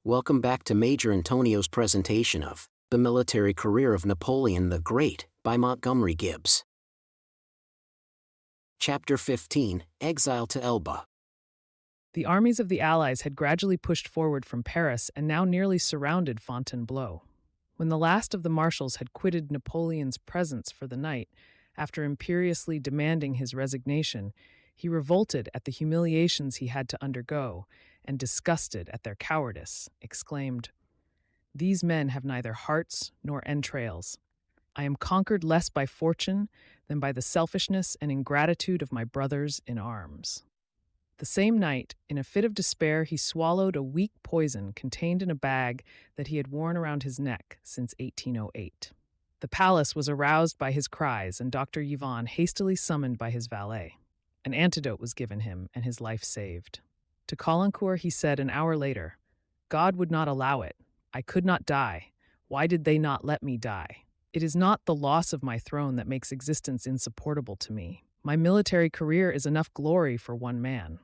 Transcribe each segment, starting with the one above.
Welcome back to Major Intonio's presentation of The Military Career of Napoleon the Great by Montgomery Gibbs. Chapter 15, Exile to Elba. The armies of the Allies had gradually pushed forward from Paris and now nearly surrounded Fontainebleau. When the last of the Marshals had quitted Napoleon's presence for the night, after imperiously demanding his resignation, he revolted at the humiliations he had to undergo, and disgusted at their cowardice, exclaimed, "These men have neither hearts nor entrails. I am conquered less by fortune than by the selfishness and ingratitude of my brothers in arms." The same night, in a fit of despair, he swallowed a weak poison contained in a bag that he had worn around his neck since 1808. The palace was aroused by his cries, and Dr. Yvon hastily summoned by his valet. An antidote was given him, and his life saved. To Caulaincourt he said an hour later, "God would not allow it. I could not die. Why did they not let me die? It is not the loss of my throne that makes existence insupportable to me. My military career is enough glory for one man.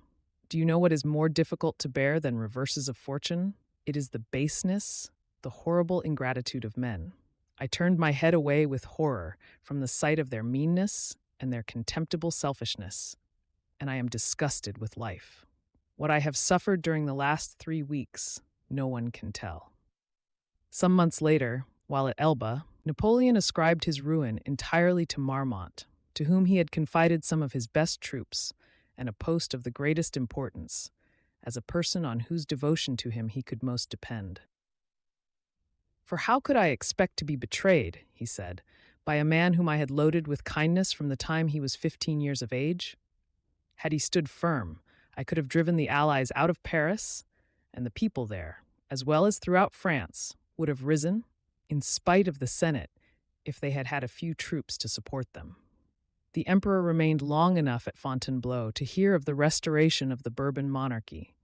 Do you know what is more difficult to bear than reverses of fortune? It is the baseness, the horrible ingratitude of men. I turned my head away with horror from the sight of their meanness and their contemptible selfishness, and I am disgusted with life. What I have suffered during the last 3 weeks, no one can tell." Some months later, while at Elba, Napoleon ascribed his ruin entirely to Marmont, to whom he had confided some of his best troops and a post of the greatest importance, as a person on whose devotion to him he could most depend. "For how could I expect to be betrayed," he said, "by a man whom I had loaded with kindness from the time he was 15 years of age? Had he stood firm, I could have driven the Allies out of Paris, and the people there, as well as throughout France, would have risen, in spite of the Senate, if they had had a few troops to support them." The emperor remained long enough at Fontainebleau to hear of the restoration of the Bourbon monarchy,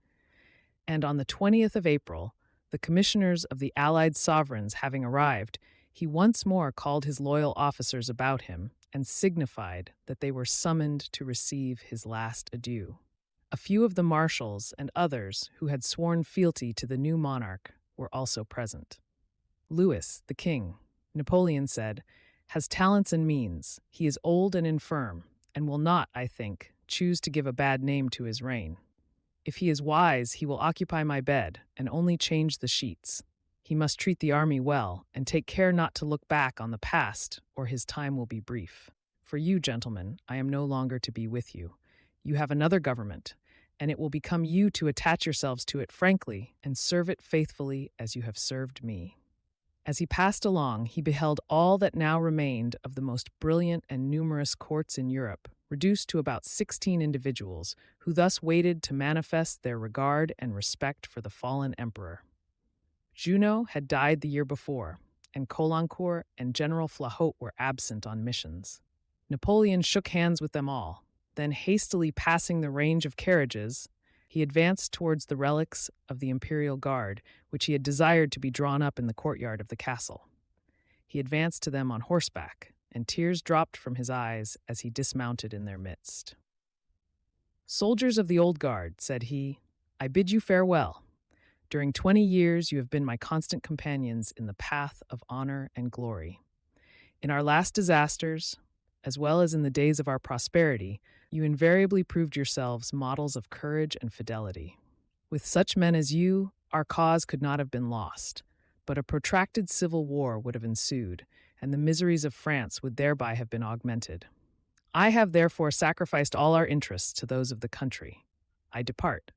and on the 20th of April, the commissioners of the Allied sovereigns having arrived, he once more called his loyal officers about him and signified that they were summoned to receive his last adieu. A few of the marshals and others who had sworn fealty to the new monarch were also present. "Louis, the king," Napoleon said, "has talents and means. He is old and infirm, and will not, I think, choose to give a bad name to his reign. If he is wise, he will occupy my bed and only change the sheets. He must treat the army well and take care not to look back on the past, or his time will be brief. For you, gentlemen, I am no longer to be with you. You have another government, and it will become you to attach yourselves to it frankly and serve it faithfully as you have served me." As he passed along, he beheld all that now remained of the most brilliant and numerous courts in Europe, reduced to about 16 individuals, who thus waited to manifest their regard and respect for the fallen emperor. Junot had died the year before, and Caulaincourt and General Flahaut were absent on missions. Napoleon shook hands with them all. Then, hastily passing the range of carriages, he advanced towards the relics of the Imperial Guard, which he had desired to be drawn up in the courtyard of the castle. He advanced to them on horseback, and tears dropped from his eyes as he dismounted in their midst. "Soldiers of the Old Guard," said he, "I bid you farewell. During 20 years you have been my constant companions in the path of honor and glory. In our last disasters, as well as in the days of our prosperity, you invariably proved yourselves models of courage and fidelity. With such men as you, our cause could not have been lost, but a protracted civil war would have ensued, and the miseries of France would thereby have been augmented. I have therefore sacrificed all our interests to those of the country. I depart.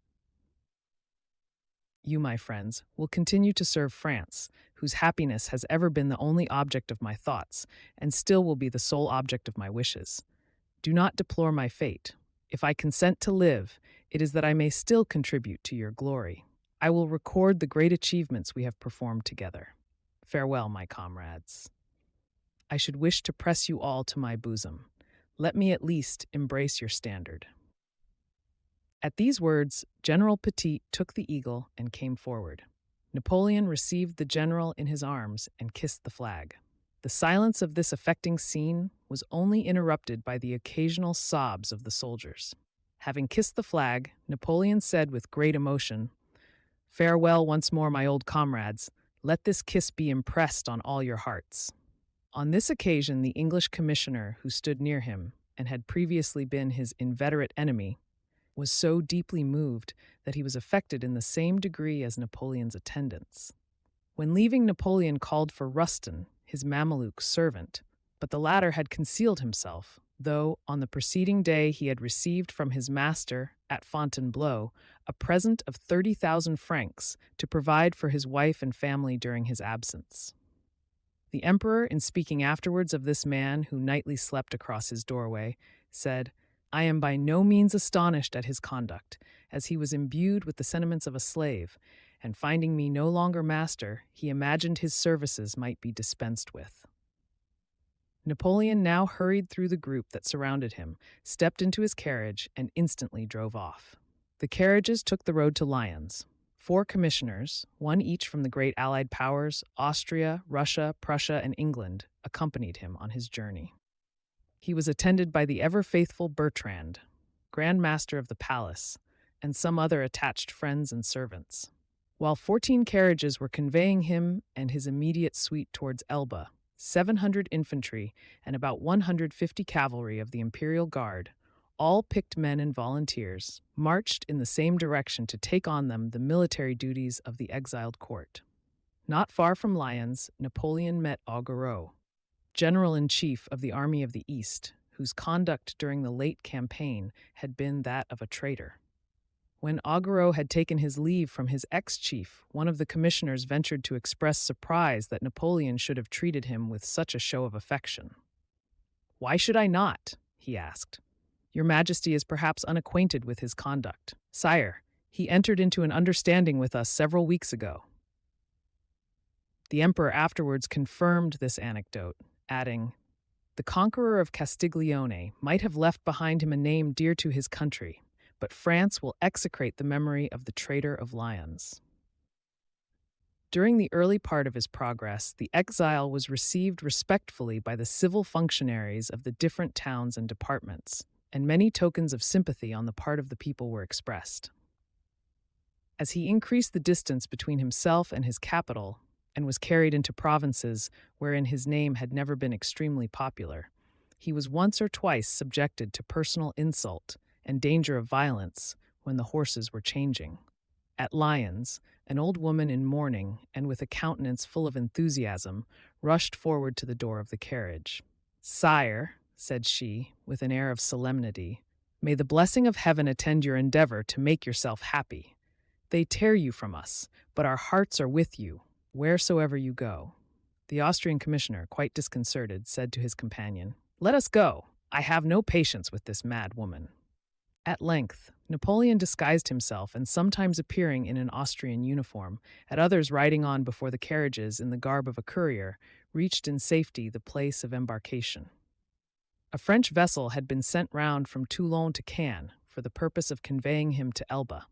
You, my friends, will continue to serve France, whose happiness has ever been the only object of my thoughts, and still will be the sole object of my wishes. Do not deplore my fate. If I consent to live, it is that I may still contribute to your glory. I will record the great achievements we have performed together. Farewell, my comrades. I should wish to press you all to my bosom. Let me at least embrace your standard." At these words, General Petit took the eagle and came forward. Napoleon received the general in his arms and kissed the flag. The silence of this affecting scene was only interrupted by the occasional sobs of the soldiers. Having kissed the flag, Napoleon said with great emotion, Farewell once more, my old comrades. Let this kiss be impressed on all your hearts." On this occasion, the English commissioner who stood near him, and had previously been his inveterate enemy, was so deeply moved that he was affected in the same degree as Napoleon's attendants. When leaving, Napoleon called for Rustan, his Mameluke servant, but the latter had concealed himself, though on the preceding day he had received from his master at Fontainebleau a present of 30,000 francs to provide for his wife and family during his absence. The emperor, in speaking afterwards of this man who nightly slept across his doorway, said, "I am by no means astonished at his conduct, as he was imbued with the sentiments of a slave, and finding me no longer master, he imagined his services might be dispensed with." Napoleon now hurried through the group that surrounded him, stepped into his carriage, and instantly drove off. The carriages took the road to Lyons. 4 commissioners, one each from the great Allied powers, Austria, Russia, Prussia, and England, accompanied him on his journey. He was attended by the ever-faithful Bertrand, Grand Master of the Palace, and some other attached friends and servants. While 14 carriages were conveying him and his immediate suite towards Elba, 700 infantry and about 150 cavalry of the Imperial Guard, all picked men and volunteers, marched in the same direction to take on them the military duties of the exiled court. Not far from Lyons, Napoleon met Augereau, General-in-Chief of the Army of the East, whose conduct during the late campaign had been that of a traitor. When Augereau had taken his leave from his ex-chief, one of the commissioners ventured to express surprise that Napoleon should have treated him with such a show of affection. "Why should I not?" he asked. "Your Majesty is perhaps unacquainted with his conduct. Sire, he entered into an understanding with us several weeks ago." The emperor afterwards confirmed this anecdote, adding, "The conqueror of Castiglione might have left behind him a name dear to his country, but France will execrate the memory of the traitor of Lyons." During the early part of his progress, the exile was received respectfully by the civil functionaries of the different towns and departments, and many tokens of sympathy on the part of the people were expressed. As he increased the distance between himself and his capital, and was carried into provinces wherein his name had never been extremely popular, he was once or twice subjected to personal insult and danger of violence when the horses were changing. At Lyons, an old woman in mourning and with a countenance full of enthusiasm rushed forward to the door of the carriage. "Sire," said she, with an air of solemnity, "may the blessing of heaven attend your endeavor to make yourself happy. They tear you from us, but our hearts are with you, wheresoever you go." The Austrian commissioner, quite disconcerted, said to his companion, "Let us go. I have no patience with this mad woman." At length, Napoleon disguised himself, and sometimes appearing in an Austrian uniform, at others riding on before the carriages in the garb of a courier, reached in safety the place of embarkation. A French vessel had been sent round from Toulon to Cannes for the purpose of conveying him to Elba.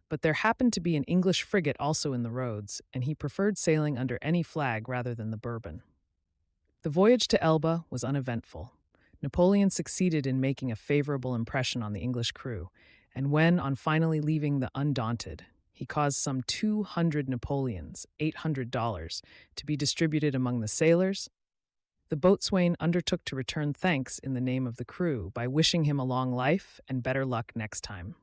But there happened to be an English frigate also in the roads, and he preferred sailing under any flag rather than the Bourbon. The voyage to Elba was uneventful. Napoleon succeeded in making a favorable impression on the English crew, and when, on finally leaving the Undaunted, he caused some 200 Napoleons, $800, to be distributed among the sailors, the boatswain undertook to return thanks in the name of the crew by wishing him a long life and better luck next time.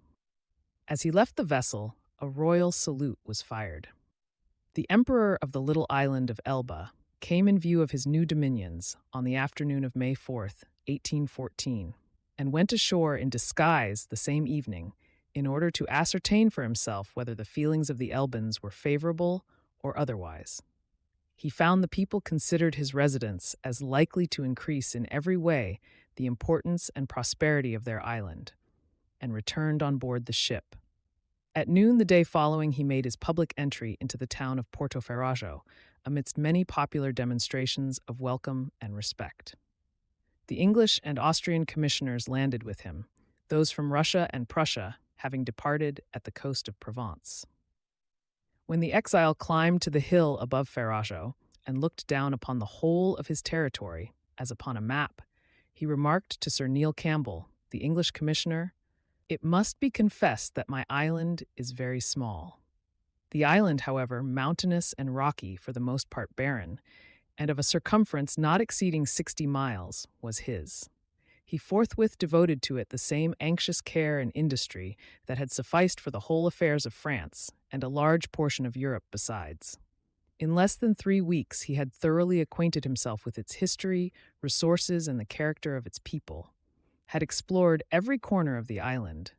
As he left the vessel, a royal salute was fired. The emperor of the little island of Elba came in view of his new dominions on the afternoon of May 4th, 1814, and went ashore in disguise the same evening in order to ascertain for himself whether the feelings of the Elbans were favorable or otherwise. He found the people considered his residence as likely to increase in every way the importance and prosperity of their island, and returned on board the ship. At noon the day following, he made his public entry into the town of Portoferrajo, amidst many popular demonstrations of welcome and respect. The English and Austrian commissioners landed with him, those from Russia and Prussia having departed at the coast of Provence. When the exile climbed to the hill above Ferrajo and looked down upon the whole of his territory, as upon a map, he remarked to Sir Neil Campbell, the English commissioner, "It must be confessed that my island is very small." The island, however, mountainous and rocky, for the most part barren, and of a circumference not exceeding 60 miles, was his. He forthwith devoted to it the same anxious care and industry that had sufficed for the whole affairs of France, and a large portion of Europe besides. In less than 3 weeks he had thoroughly acquainted himself with its history, resources, and the character of its people, had explored every corner of the island,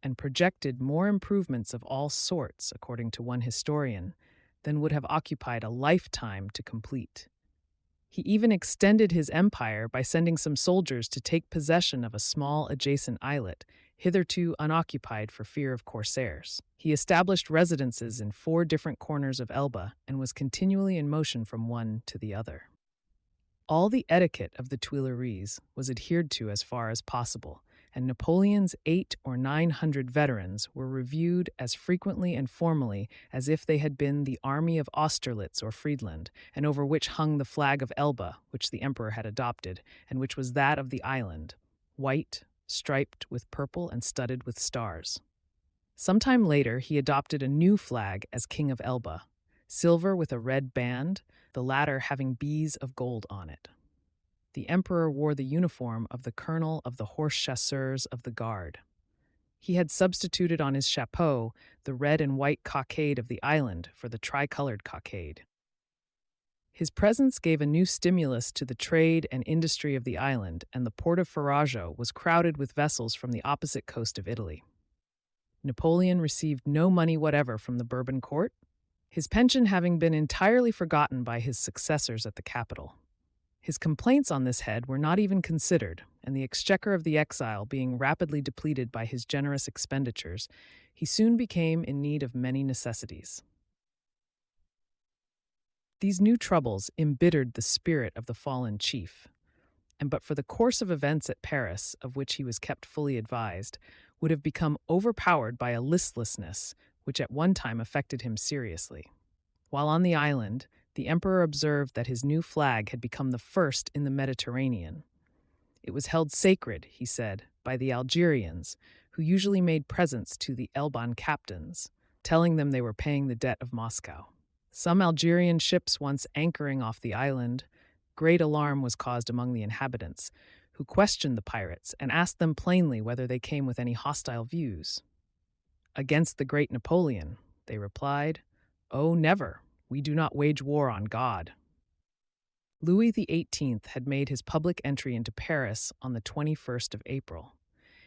and projected more improvements of all sorts, according to one historian, than would have occupied a lifetime to complete. He even extended his empire by sending some soldiers to take possession of a small adjacent islet, hitherto unoccupied for fear of corsairs. He established residences in 4 different corners of Elba and was continually in motion from one to the other. All the etiquette of the Tuileries was adhered to as far as possible, and Napoleon's 800 or 900 veterans were reviewed as frequently and formally as if they had been the army of Austerlitz or Friedland, and over which hung the flag of Elba, which the emperor had adopted, and which was that of the island, white, striped with purple and studded with stars. Some time later he adopted a new flag as King of Elba, silver with a red band, the latter having bees of gold on it. The emperor wore the uniform of the colonel of the horse chasseurs of the guard. He had substituted on his chapeau the red and white cockade of the island for the tricolored cockade. His presence gave a new stimulus to the trade and industry of the island, and the port of Faraggio was crowded with vessels from the opposite coast of Italy. Napoleon received no money whatever from the Bourbon court, his pension having been entirely forgotten by his successors at the capital. His complaints on this head were not even considered, and the exchequer of the exile being rapidly depleted by his generous expenditures, he soon became in need of many necessities. These new troubles embittered the spirit of the fallen chief, and but for the course of events at Paris, of which he was kept fully advised, would have become overpowered by a listlessness which at one time affected him seriously. While on the island, the emperor observed that his new flag had become the first in the Mediterranean. It was held sacred, he said, by the Algerians, who usually made presents to the Elban captains, telling them they were paying the debt of Moscow. Some Algerian ships once anchoring off the island, great alarm was caused among the inhabitants, who questioned the pirates and asked them plainly whether they came with any hostile views. Against the great Napoleon, they replied, "Oh, never. We do not wage war on God." Louis XVIII had made his public entry into Paris on the 21st of April.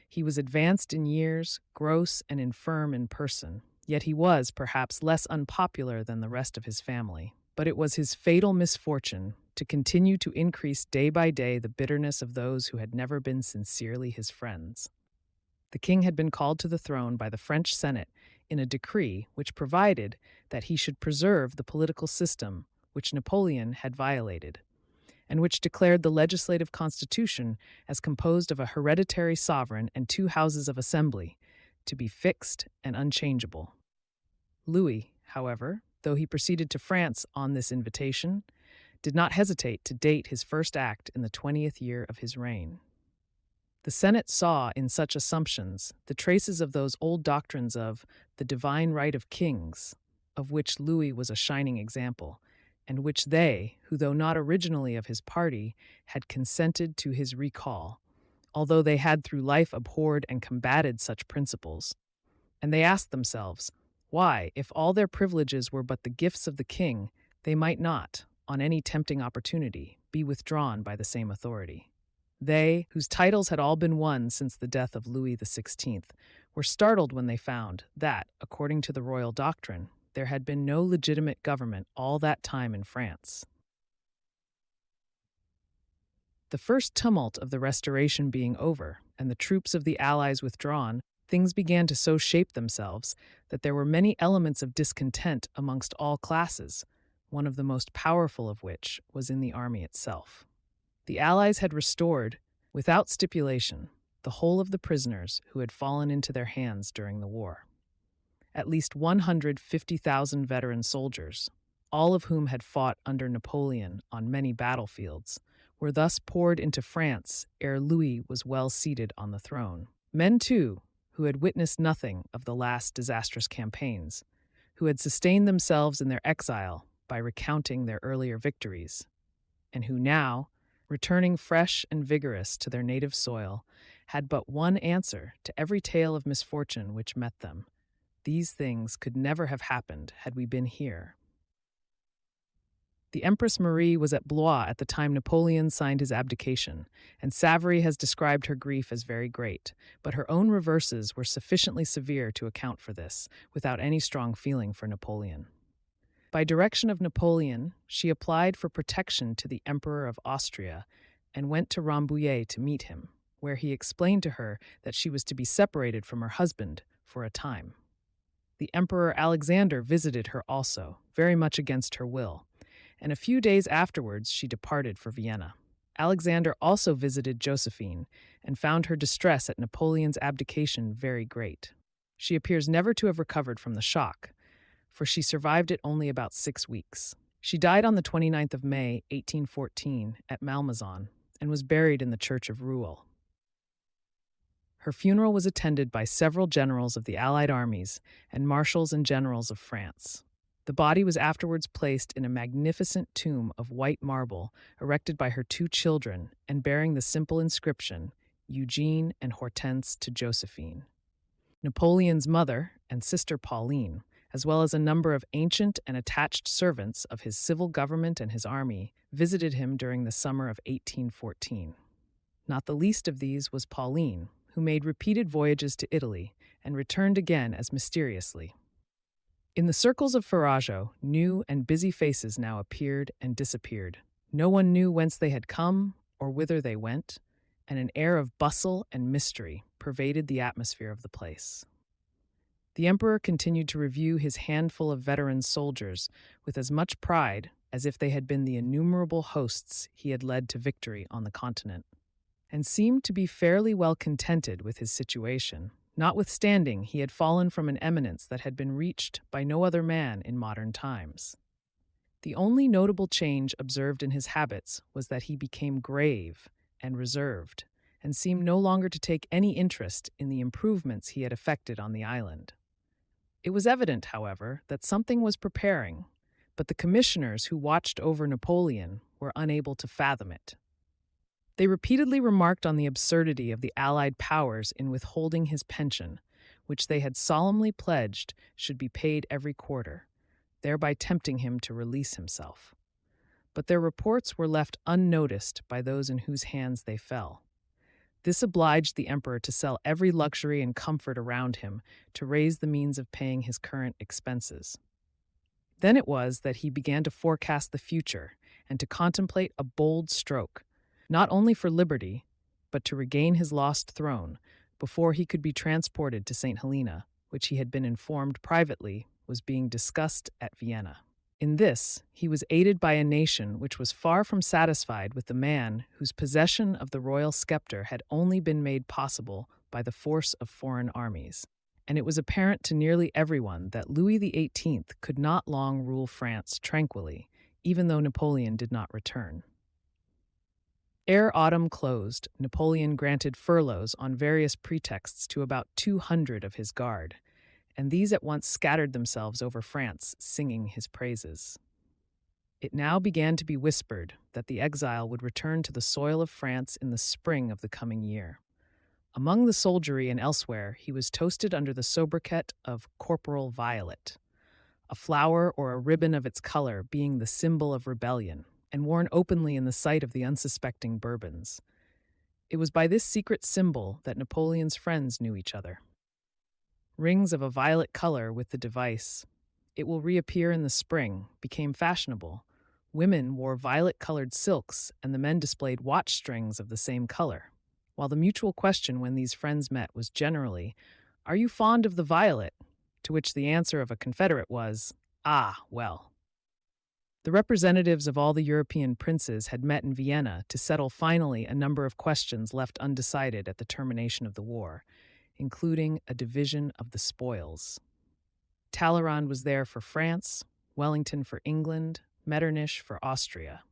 He was advanced in years, gross and infirm in person, yet he was, perhaps, less unpopular than the rest of his family. But it was his fatal misfortune to continue to increase day by day the bitterness of those who had never been sincerely his friends. The king had been called to the throne by the French Senate in a decree which provided that he should preserve the political system which Napoleon had violated, and which declared the legislative constitution as composed of a hereditary sovereign and 2 houses of assembly, to be fixed and unchangeable. Louis, however, though he proceeded to France on this invitation, did not hesitate to date his first act in the 20th year of his reign. The Senate saw in such assumptions the traces of those old doctrines of the divine right of kings, of which Louis was a shining example, and which they, who though not originally of his party, had consented to his recall, although they had through life abhorred and combated such principles. And they asked themselves, why, if all their privileges were but the gifts of the king, they might not, on any tempting opportunity, be withdrawn by the same authority. They, whose titles had all been won since the death of Louis XVI, were startled when they found that, according to the royal doctrine, there had been no legitimate government all that time in France. The first tumult of the Restoration being over, and the troops of the Allies withdrawn, things began to so shape themselves that there were many elements of discontent amongst all classes, one of the most powerful of which was in the army itself. The Allies had restored, without stipulation, the whole of the prisoners who had fallen into their hands during the war. At least 150,000 veteran soldiers, all of whom had fought under Napoleon on many battlefields, were thus poured into France ere Louis was well seated on the throne. Men, too, who had witnessed nothing of the last disastrous campaigns, who had sustained themselves in their exile by recounting their earlier victories, and who now, returning fresh and vigorous to their native soil, had but one answer to every tale of misfortune which met them. These things could never have happened had we been here. The Empress Marie was at Blois at the time Napoleon signed his abdication, and Savary has described her grief as very great, but her own reverses were sufficiently severe to account for this, without any strong feeling for Napoleon. By direction of Napoleon, she applied for protection to the Emperor of Austria and went to Rambouillet to meet him, where he explained to her that she was to be separated from her husband for a time. The Emperor Alexander visited her also, very much against her will, and a few days afterwards she departed for Vienna. Alexander also visited Josephine and found her distress at Napoleon's abdication very great. She appears never to have recovered from the shock, for she survived it only about 6 weeks. She died on the 29th of May, 1814, at Malmaison, and was buried in the church of Rouen. Her funeral was attended by several generals of the Allied armies and marshals and generals of France. The body was afterwards placed in a magnificent tomb of white marble erected by her 2 children and bearing the simple inscription, Eugene and Hortense to Josephine. Napoleon's mother and sister Pauline, as well as a number of ancient and attached servants of his civil government and his army, visited him during the summer of 1814. Not the least of these was Pauline, who made repeated voyages to Italy and returned again as mysteriously. In the circles of Farageau, new and busy faces now appeared and disappeared. No one knew whence they had come or whither they went, and an air of bustle and mystery pervaded the atmosphere of the place. The emperor continued to review his handful of veteran soldiers with as much pride as if they had been the innumerable hosts he had led to victory on the continent, and seemed to be fairly well contented with his situation, notwithstanding he had fallen from an eminence that had been reached by no other man in modern times. The only notable change observed in his habits was that he became grave and reserved, and seemed no longer to take any interest in the improvements he had effected on the island. It was evident, however, that something was preparing, but the commissioners who watched over Napoleon were unable to fathom it. They repeatedly remarked on the absurdity of the Allied powers in withholding his pension, which they had solemnly pledged should be paid every quarter, thereby tempting him to release himself. But their reports were left unnoticed by those in whose hands they fell. This obliged the emperor to sell every luxury and comfort around him to raise the means of paying his current expenses. Then it was that he began to forecast the future and to contemplate a bold stroke, not only for liberty, but to regain his lost throne before he could be transported to St. Helena, which he had been informed privately was being discussed at Vienna. In this, he was aided by a nation which was far from satisfied with the man whose possession of the royal scepter had only been made possible by the force of foreign armies, and it was apparent to nearly everyone that Louis XVIII could not long rule France tranquilly, even though Napoleon did not return. Ere autumn closed, Napoleon granted furloughs on various pretexts to about 200 of his guard, and these at once scattered themselves over France, singing his praises. It now began to be whispered that the exile would return to the soil of France in the spring of the coming year. Among the soldiery and elsewhere, he was toasted under the sobriquet of Corporal Violet, a flower or a ribbon of its color being the symbol of rebellion, and worn openly in the sight of the unsuspecting Bourbons. It was by this secret symbol that Napoleon's friends knew each other. Rings of a violet color with the device, "It will reappear in the spring," became fashionable. Women wore violet-colored silks, and the men displayed watch strings of the same color, while the mutual question when these friends met was generally, "Are you fond of the violet?" To which the answer of a Confederate was, "Ah, well." The representatives of all the European princes had met in Vienna to settle finally a number of questions left undecided at the termination of the war, including a division of the spoils. Talleyrand was there for France, Wellington for England, Metternich for Austria.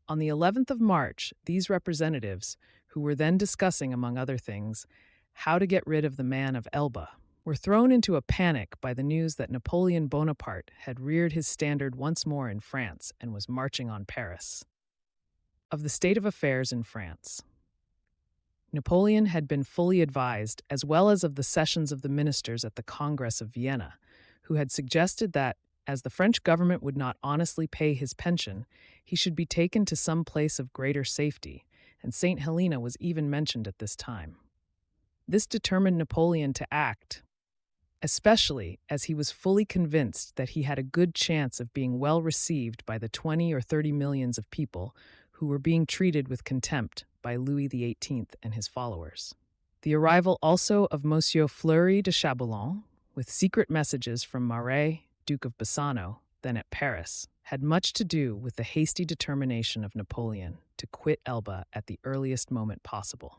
On the 11th of March, these representatives, who were then discussing, among other things, how to get rid of the man of Elba, were thrown into a panic by the news that Napoleon Bonaparte had reared his standard once more in France and was marching on Paris. Of the state of affairs in France. Napoleon had been fully advised, as well as of the sessions of the ministers at the Congress of Vienna, who had suggested that, as the French government would not honestly pay his pension, he should be taken to some place of greater safety, and St. Helena was even mentioned at this time. This determined Napoleon to act, especially as he was fully convinced that he had a good chance of being well received by the 20 or 30 millions of people who were being treated with contempt by Louis XVIII and his followers. The arrival also of Monsieur Fleury de Chaboulon, with secret messages from Marais, Duke of Bassano, then at Paris, had much to do with the hasty determination of Napoleon to quit Elba at the earliest moment possible.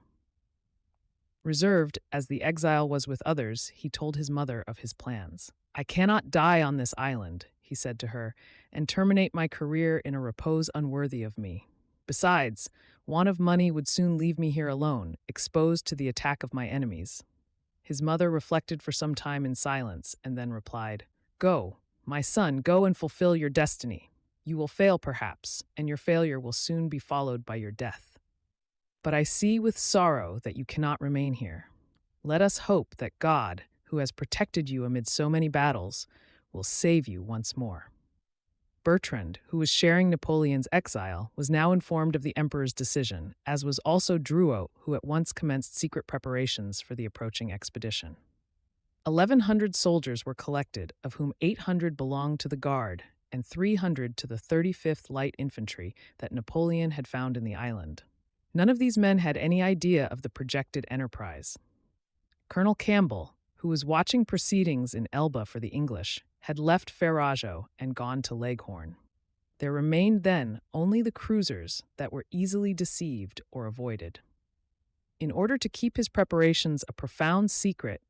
Reserved, as the exile was with others, he told his mother of his plans. "I cannot die on this island," he said to her, "and terminate my career in a repose unworthy of me. Besides, want of money would soon leave me here alone, exposed to the attack of my enemies." His mother reflected for some time in silence and then replied, "Go, my son, go and fulfill your destiny. You will fail perhaps, and your failure will soon be followed by your death. But I see with sorrow that you cannot remain here. Let us hope that God, who has protected you amid so many battles, will save you once more." Bertrand, who was sharing Napoleon's exile, was now informed of the emperor's decision, as was also Drouot, who at once commenced secret preparations for the approaching expedition. 1,100 soldiers were collected, of whom 800 belonged to the Guard and 300 to the 35th Light Infantry that Napoleon had found in the island. None of these men had any idea of the projected enterprise. Colonel Campbell, who was watching proceedings in Elba for the English, had left Farageau and gone to Leghorn. There remained then only the cruisers that were easily deceived or avoided. In order to keep his preparations a profound secret,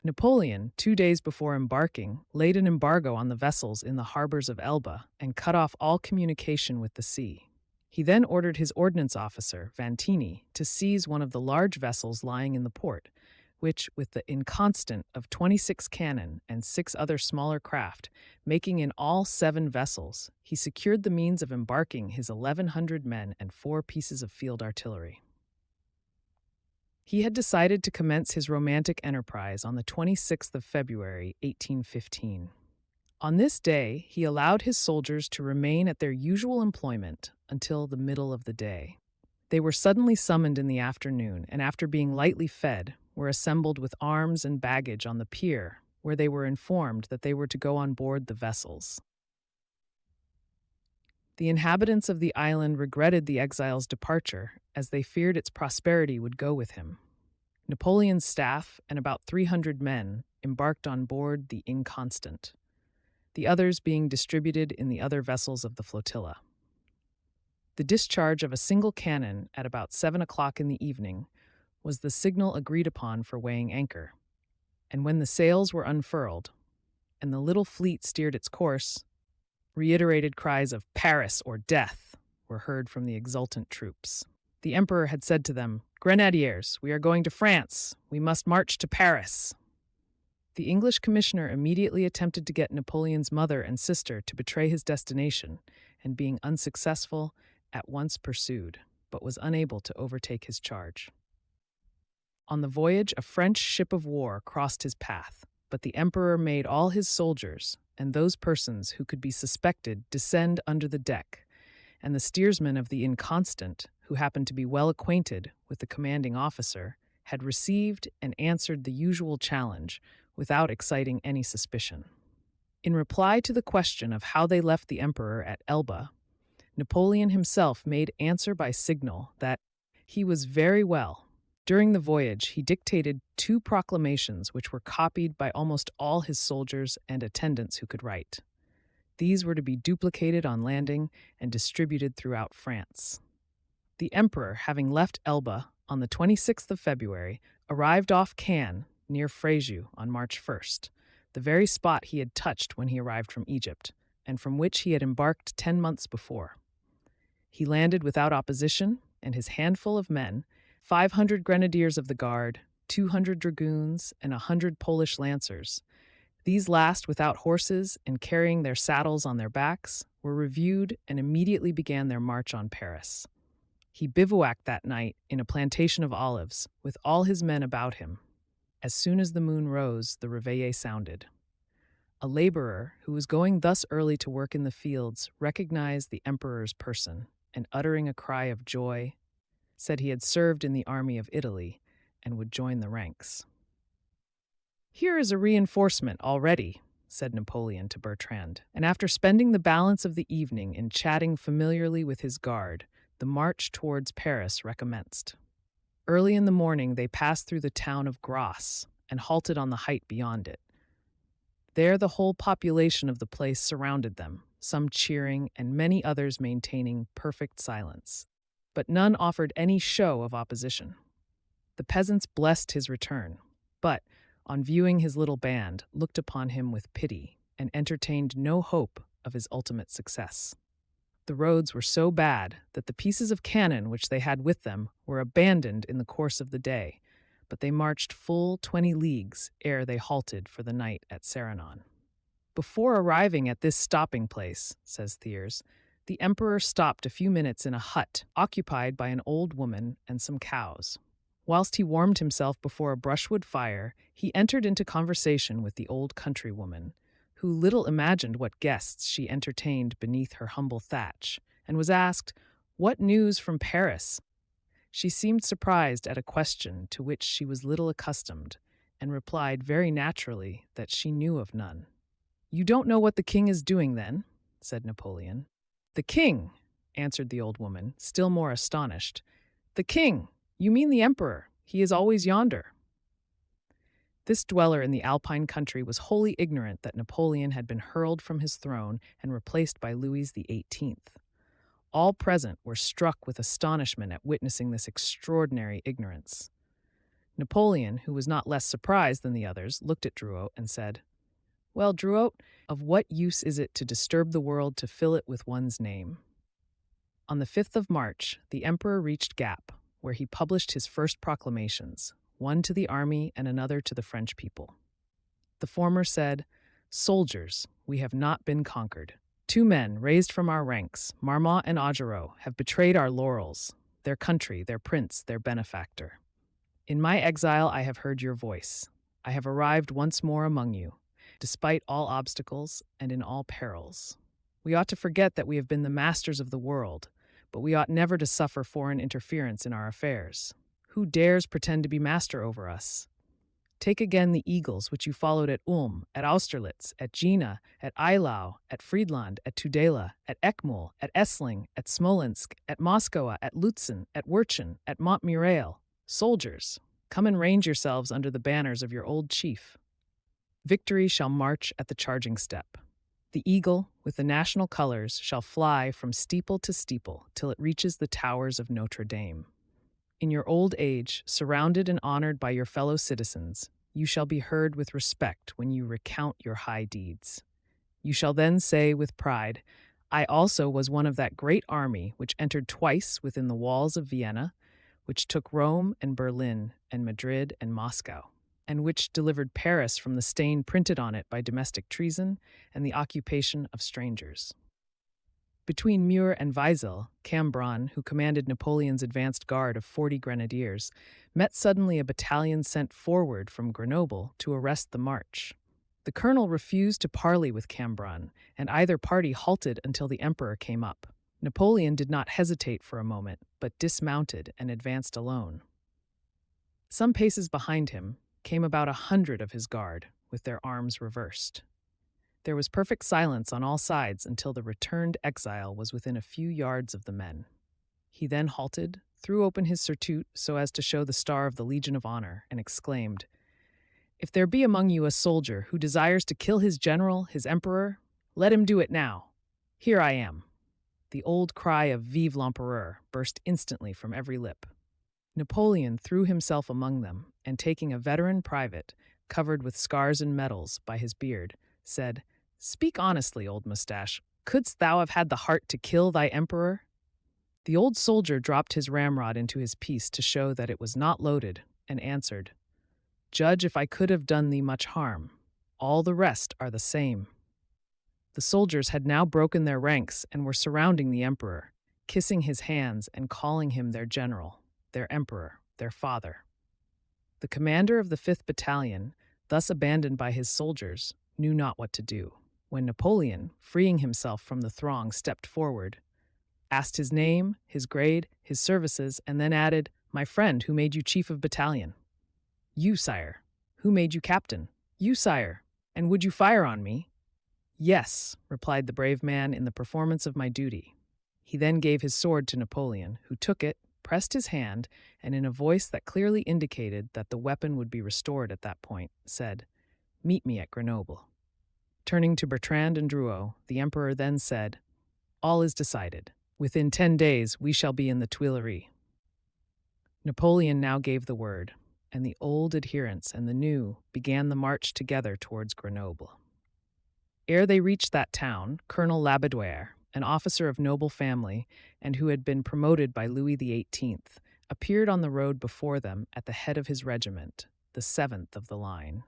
Napoleon, 2 days before embarking, laid an embargo on the vessels in the harbors of Elba and cut off all communication with the sea. He then ordered his ordnance officer, Vantini, to seize one of the large vessels lying in the port, which, with the inconstant of 26 cannon and 6 other smaller craft, making in all 7 vessels, he secured the means of embarking his 1,100 men and 4 pieces of field artillery. He had decided to commence his romantic enterprise on the 26th of February, 1815. On this day, he allowed his soldiers to remain at their usual employment until the middle of the day. They were suddenly summoned in the afternoon, and after being lightly fed, were assembled with arms and baggage on the pier, where they were informed that they were to go on board the vessels. The inhabitants of the island regretted the exile's departure, as they feared its prosperity would go with him. Napoleon's staff and about 300 men embarked on board the Inconstant, the others being distributed in the other vessels of the flotilla. The discharge of a single cannon at about 7 o'clock in the evening was the signal agreed upon for weighing anchor, and when the sails were unfurled, and the little fleet steered its course, reiterated cries of "Paris or death" were heard from the exultant troops. The emperor had said to them, "Grenadiers, we are going to France. We must march to Paris." The English commissioner immediately attempted to get Napoleon's mother and sister to betray his destination, and being unsuccessful, at once pursued, but was unable to overtake his charge. On the voyage, a French ship of war crossed his path, but the emperor made all his soldiers, and those persons who could be suspected, descend under the deck, and the steersman of the Inconstant, who happened to be well acquainted with the commanding officer, had received and answered the usual challenge without exciting any suspicion. In reply to the question of how they left the emperor at Elba, Napoleon himself made answer by signal that he was very well. During the voyage, he dictated 2 proclamations which were copied by almost all his soldiers and attendants who could write. These were to be duplicated on landing and distributed throughout France. The emperor, having left Elba on the 26th of February, arrived off Cannes, near Fréjus, on March 1st, the very spot he had touched when he arrived from Egypt, and from which he had embarked 10 months before. He landed without opposition, and his handful of men, 500 grenadiers of the Guard, 200 dragoons, and 100 Polish lancers. These last, without horses and carrying their saddles on their backs, were reviewed and immediately began their march on Paris. He bivouacked that night in a plantation of olives, with all his men about him. As soon as the moon rose, the réveillé sounded. A laborer who was going thus early to work in the fields recognized the emperor's person, and uttering a cry of joy, said he had served in the army of Italy and would join the ranks. "Here is a reinforcement already," said Napoleon to Bertrand, and after spending the balance of the evening in chatting familiarly with his guard, the march towards Paris recommenced. Early in the morning they passed through the town of Grasse and halted on the height beyond it. There the whole population of the place surrounded them, some cheering and many others maintaining perfect silence. But none offered any show of opposition. The peasants blessed his return, but, on viewing his little band, looked upon him with pity and entertained no hope of his ultimate success. The roads were so bad that the pieces of cannon which they had with them were abandoned in the course of the day, but they marched full 20 leagues ere they halted for the night at Saranon. Before arriving at this stopping place, says Thiers, the emperor stopped a few minutes in a hut occupied by an old woman and some cows. Whilst he warmed himself before a brushwood fire, he entered into conversation with the old countrywoman, who little imagined what guests she entertained beneath her humble thatch, and was asked, "What news from Paris?" She seemed surprised at a question to which she was little accustomed, and replied very naturally that she knew of none. "You don't know what the king is doing, then?" said Napoleon. "The king," answered the old woman, still more astonished. "The king! You mean the emperor. He is always yonder." This dweller in the Alpine country was wholly ignorant that Napoleon had been hurled from his throne and replaced by Louis XVIII. All present were struck with astonishment at witnessing this extraordinary ignorance. Napoleon, who was not less surprised than the others, looked at Drouot and said, "Well, Drouot, of what use is it to disturb the world to fill it with one's name?" On the 5th of March, the emperor reached Gap, where he published his first proclamations, one to the army and another to the French people. The former said, "Soldiers, we have not been conquered. 2 men, raised from our ranks, Marmont and Augereau, have betrayed our laurels, their country, their prince, their benefactor. In my exile I have heard your voice. I have arrived once more among you, despite all obstacles and in all perils. We ought to forget that we have been the masters of the world, but we ought never to suffer foreign interference in our affairs. Who dares pretend to be master over us? Take again the eagles which you followed at Ulm, at Austerlitz, at Jena, at Eylau, at Friedland, at Tudela, at Eckmühl, at Essling, at Smolensk, at Moscow, at Lutzen, at Wirchen, at Montmirail. Soldiers, come and range yourselves under the banners of your old chief. Victory shall march at the charging step. The eagle, with the national colors, shall fly from steeple to steeple till it reaches the towers of Notre Dame. In your old age, surrounded and honored by your fellow citizens, you shall be heard with respect when you recount your high deeds. You shall then say with pride, I also was one of that great army which entered twice within the walls of Vienna, which took Rome and Berlin and Madrid and Moscow, and which delivered Paris from the stain printed on it by domestic treason and the occupation of strangers. Between Muir and Weisel, Cambronne, who commanded Napoleon's advanced guard of 40 grenadiers, met suddenly a battalion sent forward from Grenoble to arrest the march. The colonel refused to parley with Cambronne, and either party halted until the emperor came up. Napoleon did not hesitate for a moment, but dismounted and advanced alone. Some paces behind him came about 100 of his guard, with their arms reversed. There was perfect silence on all sides until the returned exile was within a few yards of the men. He then halted, threw open his surtout so as to show the star of the Legion of Honor, and exclaimed, If there be among you a soldier who desires to kill his general, his emperor, let him do it now. Here I am. The old cry of Vive l'Empereur burst instantly from every lip. Napoleon threw himself among them, and taking a veteran private, covered with scars and medals by his beard, said, Speak honestly, old mustache. Couldst thou have had the heart to kill thy emperor? The old soldier dropped his ramrod into his piece to show that it was not loaded, and answered, Judge if I could have done thee much harm. All the rest are the same." The soldiers had now broken their ranks and were surrounding the emperor, kissing his hands and calling him their general, their emperor, their father. The commander of the 5th Battalion, thus abandoned by his soldiers, knew not what to do. When Napoleon, freeing himself from the throng, stepped forward, asked his name, his grade, his services, and then added, "My friend, who made you chief of battalion?" "You, sire." "Who made you captain?" "You, sire." "And would you fire on me?" "Yes," replied the brave man, "in the performance of my duty." He then gave his sword to Napoleon, who took it, pressed his hand, and in a voice that clearly indicated that the weapon would be restored at that point, said, "Meet me at Grenoble." Turning to Bertrand and Drouot, the emperor then said, "All is decided. Within 10 days we shall be in the Tuileries." Napoleon now gave the word, and the old adherents and the new began the march together towards Grenoble. Ere they reached that town, Colonel Labédoire, an officer of noble family and who had been promoted by Louis XVIII, appeared on the road before them at the head of his regiment, the 7th of the line.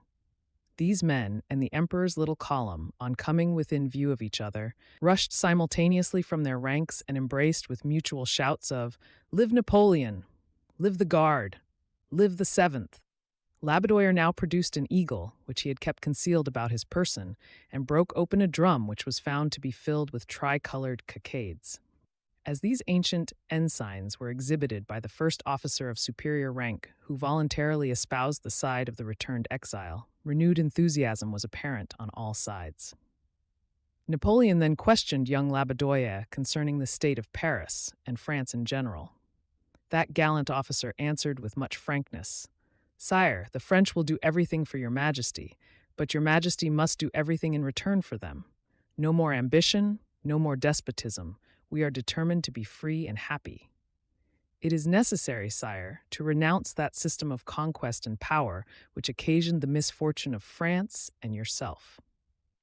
These men and the emperor's little column, on coming within view of each other, rushed simultaneously from their ranks and embraced with mutual shouts of, "Live Napoleon! Live the Guard! Live the 7th!" Labédoire now produced an eagle, which he had kept concealed about his person, and broke open a drum which was found to be filled with tricolored cockades. As these ancient ensigns were exhibited by the first officer of superior rank who voluntarily espoused the side of the returned exile, renewed enthusiasm was apparent on all sides. Napoleon then questioned young Labédoire concerning the state of Paris and France in general. That gallant officer answered with much frankness, "Sire, the French will do everything for your Majesty, but your Majesty must do everything in return for them. No more ambition, no more despotism. We are determined to be free and happy. It is necessary, sire, to renounce that system of conquest and power which occasioned the misfortune of France and yourself."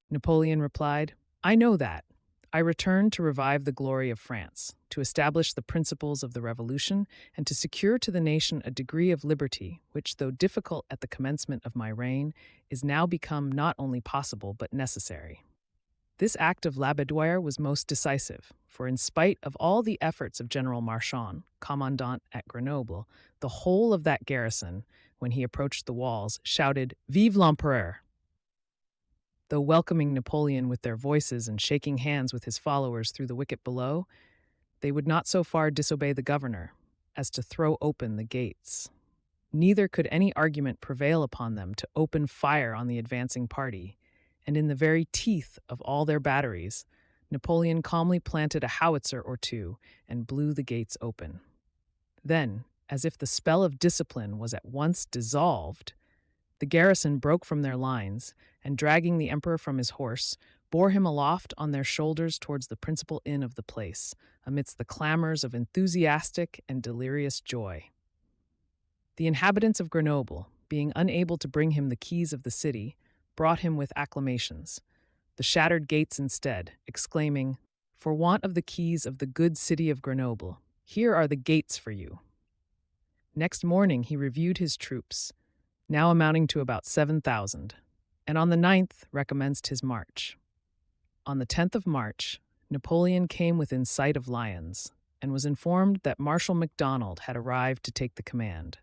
Napoleon replied, "I know that. I return to revive the glory of France, to establish the principles of the Revolution, and to secure to the nation a degree of liberty which, though difficult at the commencement of my reign, is now become not only possible but necessary." This act of Labédoire was most decisive, for in spite of all the efforts of General Marchand, commandant at Grenoble, the whole of that garrison, when he approached the walls, shouted, "Vive l'Empereur!" Though welcoming Napoleon with their voices and shaking hands with his followers through the wicket below, they would not so far disobey the governor as to throw open the gates. Neither could any argument prevail upon them to open fire on the advancing party, and in the very teeth of all their batteries, Napoleon calmly planted a howitzer or two and blew the gates open. Then, as if the spell of discipline was at once dissolved, the garrison broke from their lines, and dragging the emperor from his horse, bore him aloft on their shoulders towards the principal inn of the place, amidst the clamors of enthusiastic and delirious joy. The inhabitants of Grenoble, being unable to bring him the keys of the city, brought him with acclamations, the shattered gates instead, exclaiming, "For want of the keys of the good city of Grenoble, here are the gates for you." Next morning he reviewed his troops, now amounting to about 7,000, and on the 9th recommenced his march. On the 10th of March, Napoleon came within sight of Lyons, and was informed that Marshal MacDonald had arrived to take the command,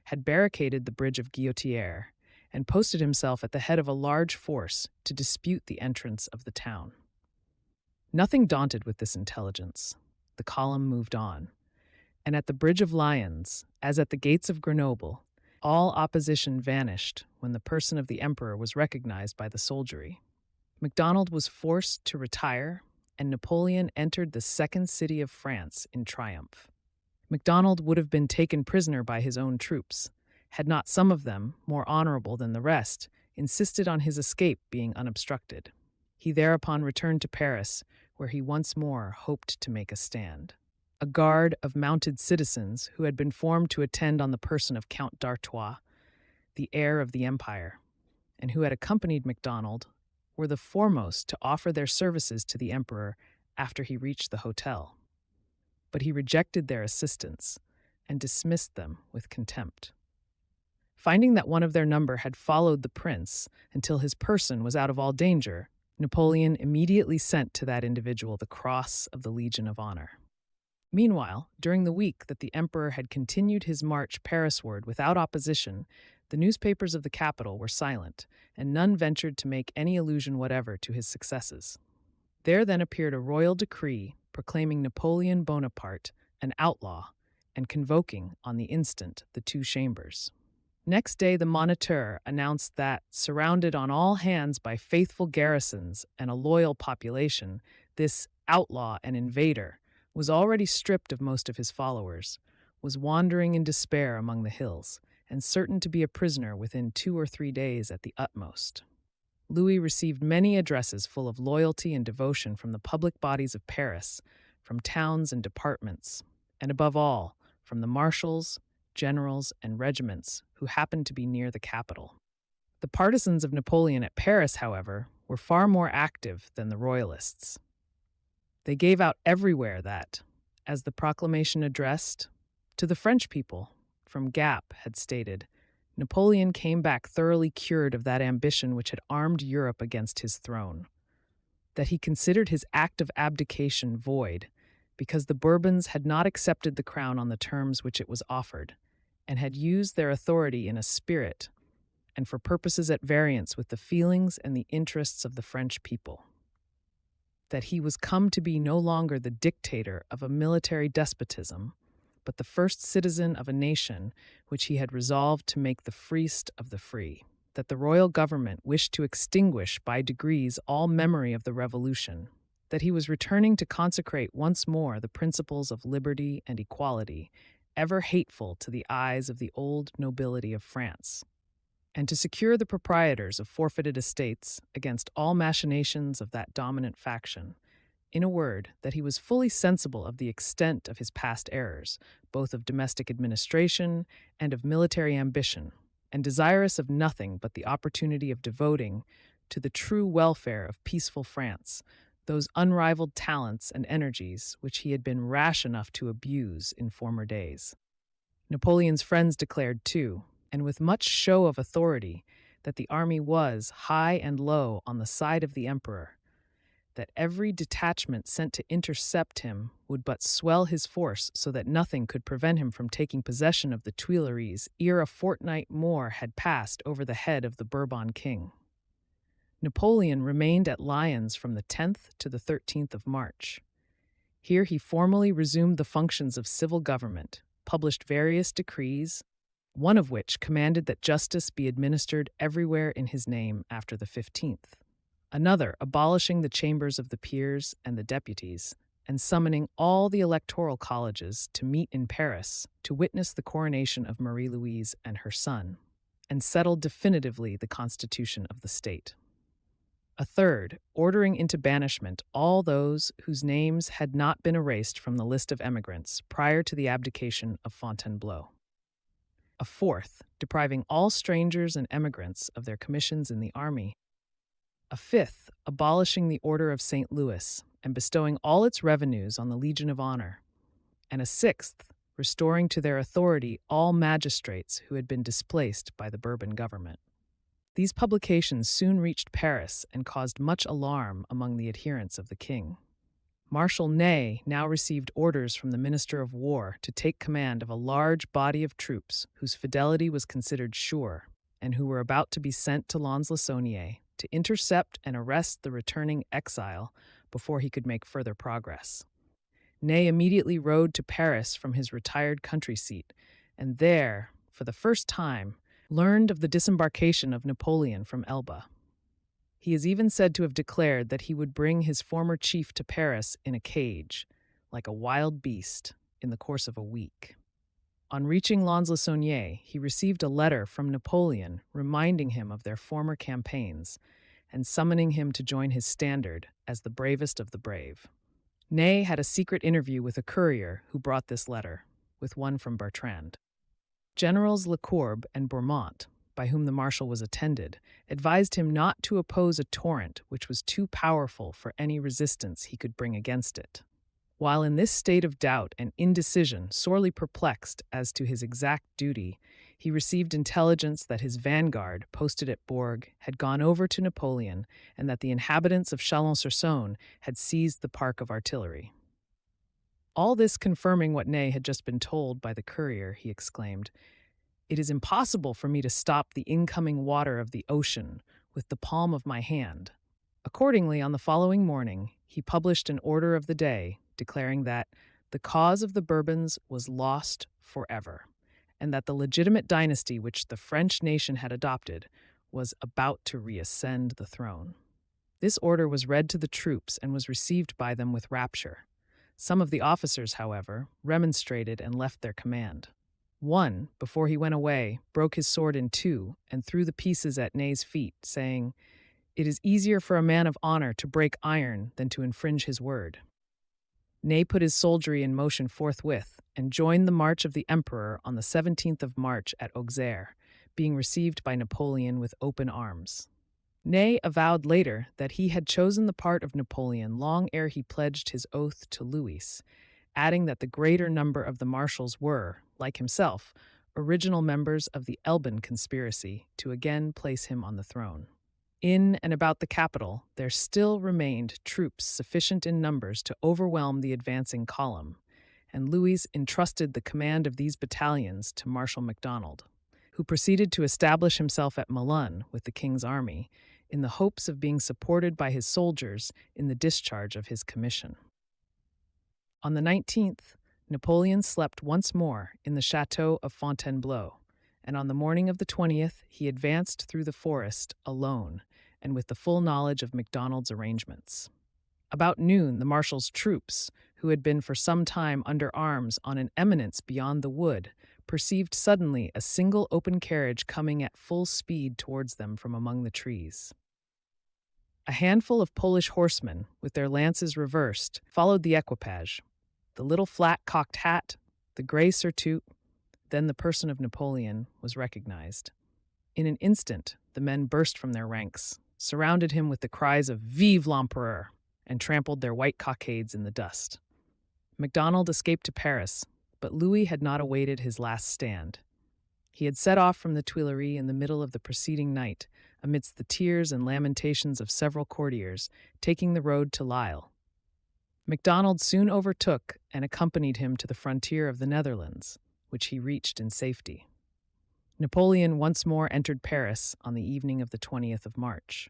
had barricaded the bridge of Guillotière, and posted himself at the head of a large force to dispute the entrance of the town. Nothing daunted with this intelligence, the column moved on, and at the bridge of Lyons, as at the gates of Grenoble, all opposition vanished when the person of the emperor was recognized by the soldiery. MacDonald was forced to retire, and Napoleon entered the second city of France in triumph. MacDonald would have been taken prisoner by his own troops, had not some of them, more honorable than the rest, insisted on his escape being unobstructed. He thereupon returned to Paris, where he once more hoped to make a stand. A guard of mounted citizens who had been formed to attend on the person of Count d'Artois, the heir of the empire, and who had accompanied MacDonald, were the foremost to offer their services to the emperor after he reached the hotel. But he rejected their assistance and dismissed them with contempt. Finding that one of their number had followed the prince until his person was out of all danger, Napoleon immediately sent to that individual the Cross of the Legion of Honor. Meanwhile, during the week that the emperor had continued his march Parisward without opposition, the newspapers of the capital were silent, and none ventured to make any allusion whatever to his successes. There then appeared a royal decree proclaiming Napoleon Bonaparte an outlaw and convoking on the instant the two chambers. Next day, the Moniteur announced that, surrounded on all hands by faithful garrisons and a loyal population, this outlaw and invader was already stripped of most of his followers, was wandering in despair among the hills, and certain to be a prisoner within 2 or 3 days at the utmost. Louis received many addresses full of loyalty and devotion from the public bodies of Paris, from towns and departments, and above all, from the marshals, generals, and regiments who happened to be near the capital. The partisans of Napoleon at Paris, however, were far more active than the royalists. They gave out everywhere that, as the proclamation addressed to the French people from Gap had stated, Napoleon came back thoroughly cured of that ambition which had armed Europe against his throne, that he considered his act of abdication void because the Bourbons had not accepted the crown on the terms which it was offered, and had used their authority in a spirit and for purposes at variance with the feelings and the interests of the French people. That he was come to be no longer the dictator of a military despotism, but the first citizen of a nation which he had resolved to make the freest of the free. That the royal government wished to extinguish by degrees all memory of the revolution. That he was returning to consecrate once more the principles of liberty and equality, ever hateful to the eyes of the old nobility of France, and to secure the proprietors of forfeited estates against all machinations of that dominant faction. In a word, that he was fully sensible of the extent of his past errors, both of domestic administration and of military ambition, and desirous of nothing but the opportunity of devoting to the true welfare of peaceful France those unrivaled talents and energies which he had been rash enough to abuse in former days. Napoleon's friends declared, too, and with much show of authority, that the army was, high and low, on the side of the emperor, that every detachment sent to intercept him would but swell his force so that nothing could prevent him from taking possession of the Tuileries ere a fortnight more had passed over the head of the Bourbon king. Napoleon remained at Lyons from the 10th to the 13th of March. Here he formally resumed the functions of civil government, published various decrees, one of which commanded that justice be administered everywhere in his name after the 15th, another abolishing the chambers of the peers and the deputies, and summoning all the electoral colleges to meet in Paris to witness the coronation of Marie-Louise and her son, and settle definitively the constitution of the state. A third, ordering into banishment all those whose names had not been erased from the list of emigrants prior to the abdication of Fontainebleau. A fourth, depriving all strangers and emigrants of their commissions in the army. A fifth, abolishing the Order of St. Louis and bestowing all its revenues on the Legion of Honor. And a sixth, restoring to their authority all magistrates who had been displaced by the Bourbon government. These publications soon reached Paris and caused much alarm among the adherents of the king. Marshal Ney now received orders from the Minister of War to take command of a large body of troops whose fidelity was considered sure, and who were about to be sent to Lons-le-Saunier to intercept and arrest the returning exile before he could make further progress. Ney immediately rode to Paris from his retired country seat, and there, for the first time, learned of the disembarkation of Napoleon from Elba. He is even said to have declared that he would bring his former chief to Paris in a cage, like a wild beast, in the course of a week. On reaching Lons-le-Saunier, he received a letter from Napoleon reminding him of their former campaigns and summoning him to join his standard as the bravest of the brave. Ney had a secret interview with a courier who brought this letter, with one from Bertrand. Generals Lecourbe and Bourmont, by whom the marshal was attended, advised him not to oppose a torrent which was too powerful for any resistance he could bring against it. While in this state of doubt and indecision, sorely perplexed as to his exact duty, He received intelligence that his vanguard, posted at Bourg, had gone over to Napoleon and that the inhabitants of Chalon-sur-Saône had seized the park of artillery. All this confirming what Ney had just been told by the courier, he exclaimed, "It is impossible for me to stop the incoming water of the ocean with the palm of my hand." Accordingly, on the following morning, he published an order of the day declaring that the cause of the Bourbons was lost forever, and that the legitimate dynasty which the French nation had adopted was about to reascend the throne. This order was read to the troops and was received by them with rapture. Some of the officers, however, remonstrated and left their command. One, before he went away, broke his sword in two and threw the pieces at Ney's feet, saying, "It is easier for a man of honor to break iron than to infringe his word." Ney put his soldiery in motion forthwith and joined the march of the emperor on the 17th of March at Auxerre, being received by Napoleon with open arms. Ney avowed later that he had chosen the part of Napoleon long ere he pledged his oath to Louis, adding that the greater number of the marshals were, like himself, original members of the Elban conspiracy to again place him on the throne. In and about the capital, there still remained troops sufficient in numbers to overwhelm the advancing column, and Louis entrusted the command of these battalions to Marshal MacDonald, who proceeded to establish himself at Melun with the king's army, in the hopes of being supported by his soldiers in the discharge of his commission. On the 19th, Napoleon slept once more in the chateau of Fontainebleau, and on the morning of the 20th he advanced through the forest alone and with the full knowledge of MacDonald's arrangements. About noon, the marshal's troops, who had been for some time under arms on an eminence beyond the wood, perceived suddenly a single open carriage coming at full speed towards them from among the trees. A handful of Polish horsemen, with their lances reversed, followed the equipage. The little flat-cocked hat, the grey surtout, then the person of Napoleon, was recognized. In an instant, the men burst from their ranks, surrounded him with the cries of "Vive l'Empereur!" and trampled their white cockades in the dust. MacDonald escaped to Paris, but Louis had not awaited his last stand. He had set off from the Tuileries in the middle of the preceding night, amidst the tears and lamentations of several courtiers, taking the road to Lille. MacDonald soon overtook and accompanied him to the frontier of the Netherlands, which he reached in safety. Napoleon once more entered Paris on the evening of the 20th of March.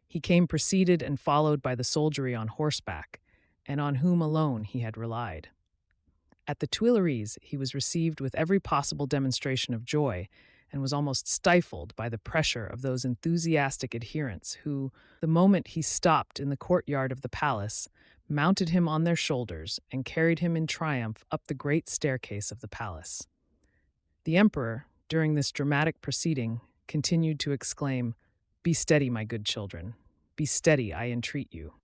He came preceded and followed by the soldiery on horseback, and on whom alone he had relied. At the Tuileries, he was received with every possible demonstration of joy, and was almost stifled by the pressure of those enthusiastic adherents who, the moment he stopped in the courtyard of the palace, mounted him on their shoulders and carried him in triumph up the great staircase of the palace. The emperor, during this dramatic proceeding, continued to exclaim, "Be steady, my good children. Be steady, I entreat you."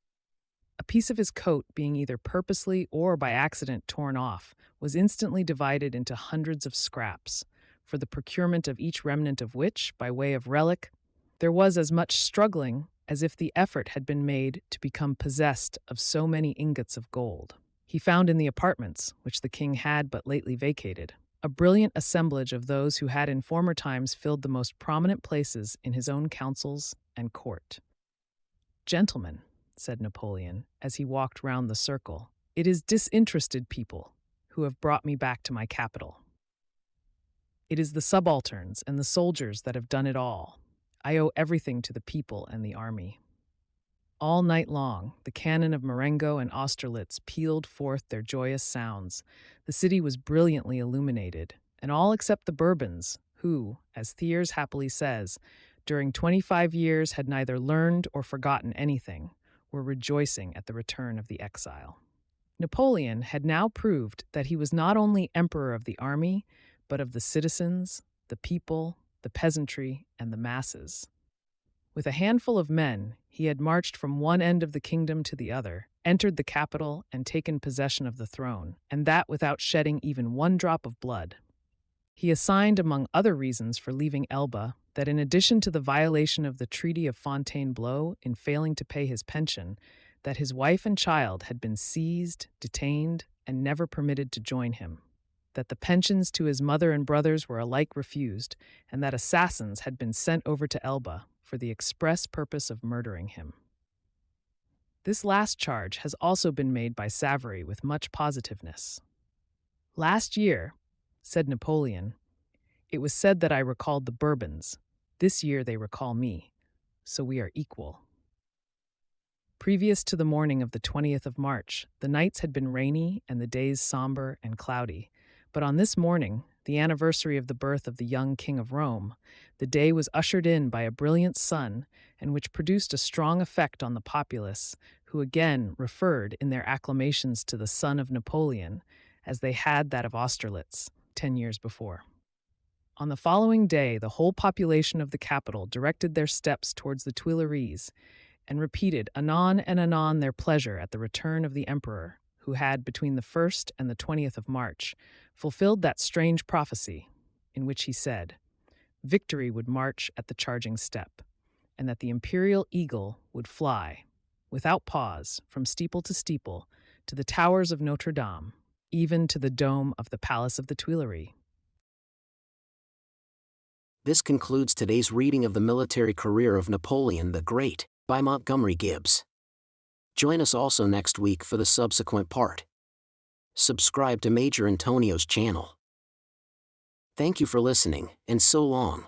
A piece of his coat, being either purposely or by accident torn off, was instantly divided into hundreds of scraps, for the procurement of each remnant of which, by way of relic, there was as much struggling as if the effort had been made to become possessed of so many ingots of gold. He found in the apartments, which the king had but lately vacated, a brilliant assemblage of those who had in former times filled the most prominent places in his own councils and court. "Gentlemen," said Napoleon, as he walked round the circle, "it is disinterested people who have brought me back to my capital. It is the subalterns and the soldiers that have done it all. I owe everything to the people and the army." All night long, the cannon of Marengo and Austerlitz pealed forth their joyous sounds. The city was brilliantly illuminated, and all except the Bourbons, who, as Thiers happily says, during 25 years had neither learned or forgotten anything, were rejoicing at the return of the exile. Napoleon had now proved that he was not only emperor of the army, but of the citizens, the people, the peasantry, and the masses. With a handful of men, he had marched from one end of the kingdom to the other, entered the capital, and taken possession of the throne, and that without shedding even one drop of blood. He assigned, among other reasons for leaving Elba, that in addition to the violation of the Treaty of Fontainebleau in failing to pay his pension, that his wife and child had been seized, detained, and never permitted to join him. that the pensions to his mother and brothers were alike refused, and that assassins had been sent over to Elba for the express purpose of murdering him. This last charge has also been made by Savary with much positiveness. "Last year," said Napoleon, "it was said that I recalled the Bourbons. This year they recall me, so we are equal." Previous to the morning of the 20th of March, the nights had been rainy and the days somber and cloudy. But on this morning, the anniversary of the birth of the young King of Rome, the day was ushered in by a brilliant sun, and which produced a strong effect on the populace, who again referred in their acclamations to the son of Napoleon, as they had that of Austerlitz 10 years before. On the following day, the whole population of the capital directed their steps towards the Tuileries, and repeated anon and anon their pleasure at the return of the emperor, who had, between the 1st and the 20th of March, fulfilled that strange prophecy, in which he said, victory would march at the charging step, and that the imperial eagle would fly, without pause, from steeple to steeple, to the towers of Notre Dame, even to the dome of the Palace of the Tuileries. This concludes today's reading of the military career of Napoleon the Great, by Montgomery Gibbs. Join us also next week for the subsequent part. Subscribe to Major Intonio's channel. Thank you for listening, and so long.